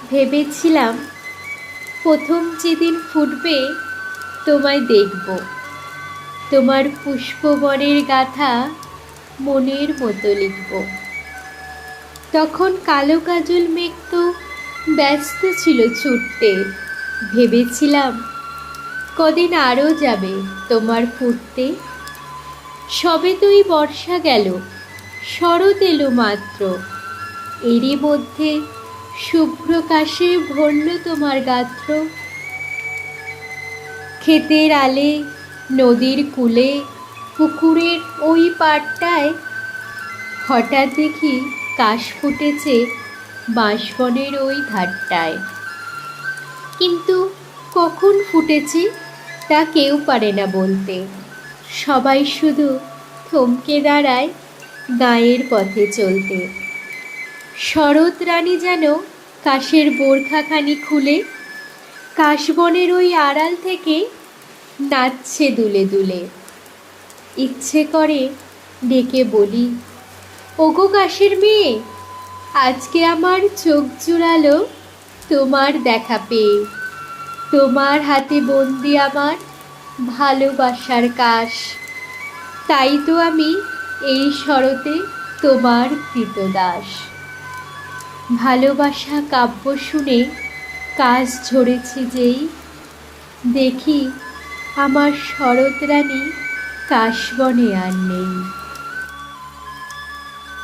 ভেবেছিলাম প্রথম যেদিন ফুটবে তোমায় দেখব, তোমার পুষ্পবনের গাথা মনের মতো লিখব। তখন কালো কাজল মেঘ তো ব্যস্ত ছিল ছুটতে। ভেবেছিলাম কদিন আরও যাবে তোমার ফুটতে। সবে তুই বর্ষা গেল, শরৎ এলো মাত্র, এরই মধ্যে শুভ্র কাশে ভরল তোমার গাত্র। ক্ষেতের আলে, নদীর কূলে, পুকুরের ওই পাড়টায় হঠাৎ দেখি কাশ ফুটেছে বাঁশবনের ওই ধারটায়। কিন্তু কখন ফুটেছে তা কেউ পারে না বলতে। সবাই শুধু থমকে দাঁড়ায় গায়ের পথে চলতে। শরৎ রানী যেন কাশের বোরখাখানি খুলে কাশবনের ওই আড়াল থেকে নাচছে দুলে দুলে। ইচ্ছে করে ডেকে বলি, ওগো কাশের মেয়ে, আজকে আমার চোখ জুড়ালো তোমার দেখা পেয়ে। তোমার হাতে বন্দি আমার ভালোবাসার কাশ, তাই তো আমি এই শরতে তোমার কৃতদাস। ভালোবাসা কাব্য শুনে কাশ ঝরেছে যেই, দেখি আমার শরৎ রানী কাশবনে আর নেই।